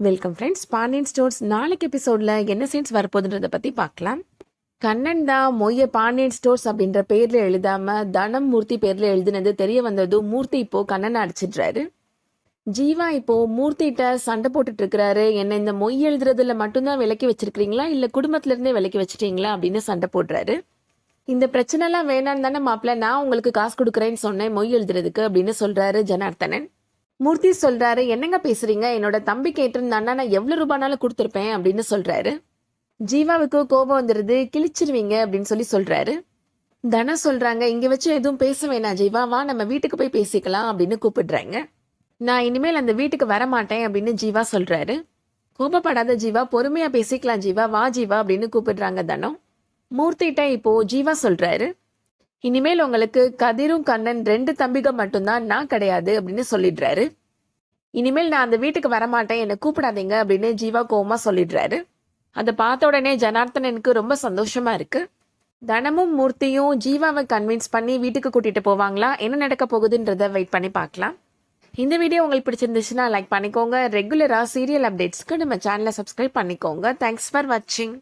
Welcome friends. Pandian stores நாளைக்கு எபிசோடில் என்ன சீன்ஸ் வரப்போகுதுன்றதை பற்றி பார்க்கலாம். கண்ணன் தான் மொய்ய பாண்டியன் ஸ்டோர்ஸ் அப்படின்ற பேரில் எழுதாமல் தனம் மூர்த்தி பேரில் எழுதினது தெரிய வந்ததும் மூர்த்தி இப்போது கண்ணனை அடிச்சிடுறாரு. ஜீவா இப்போது மூர்த்திகிட்ட சண்டை போட்டுட்டு இருக்கிறாரு. என்ன இந்த மொய் எழுதுறதுல மட்டும்தான் விலக்கி வச்சிருக்கிறீங்களா இல்லை குடும்பத்திலேருந்தே விலக்கி வச்சிட்டீங்களா அப்படின்னு சண்டை போடுறாரு. இந்த பிரச்சனைலாம் வேணான்னு தானே மாப்பிள்ள நான் உங்களுக்கு காசு கொடுக்குறேன்னு சொன்னேன் மொய் எழுதுறதுக்கு அப்படின்னு சொல்கிறாரு ஜனார்த்தனன். மூர்த்தி சொல்றாரு, என்னங்க பேசுறீங்க, என்னோட தம்பி கேட்டிருந்தான்னா நான் எவ்வளவு ரூபானாலும் கொடுத்துருப்பேன் அப்படின்னு சொல்றாரு. ஜீவாவுக்கு கோபம் வந்துருது. கிழிச்சிருவீங்க அப்படின்னு சொல்றாரு. தன சொல்றாங்க, இங்க வச்சு எதுவும் பேச வேணாம் ஜீவா, வா நம்ம வீட்டுக்கு போய் பேசிக்கலாம் அப்படின்னு கூப்பிடுறாங்க. நான் இனிமேல் அந்த வீட்டுக்கு வர மாட்டேன் அப்படின்னு ஜீவா சொல்றாரு. கோபப்படாத ஜீவா, பொறுமையா பேசிக்கலாம் ஜீவா, வா ஜீவா அப்படின்னு கூப்பிடுறாங்க தனம். மூர்த்திட்ட இப்போ ஜீவா சொல்றாரு, இனிமேல் உங்களுக்கு கதிரும் கண்ணன் 2 தம்பிக மட்டும்தான், நான் கிடையாது அப்படின்னு சொல்லிடுறாரு. இனிமேல் நான் அந்த வீட்டுக்கு வரமாட்டேன், என்னை கூப்பிடாதீங்க அப்படின்னு ஜீவா கோவமா சொல்லிடுறாரு. அதை பார்த்த உடனே ஜனார்த்தனனுக்கு ரொம்ப சந்தோஷமா இருக்கு. தனமும் மூர்த்தியும் ஜீவாவை கன்வின்ஸ் பண்ணி வீட்டுக்கு கூட்டிட்டு போவாங்களா, என்ன நடக்க போகுதுன்றத வெயிட் பண்ணி பார்க்கலாம். இந்த வீடியோ உங்களுக்கு பிடிச்சிருந்துச்சுன்னா லைக் பண்ணிக்கோங்க. ரெகுலரா சீரியல் அப்டேட்ஸ்க்கு நம்ம சேனலை சப்ஸ்கிரைப் பண்ணிக்கோங்க. தேங்க்ஸ் ஃபார் வாட்சிங்.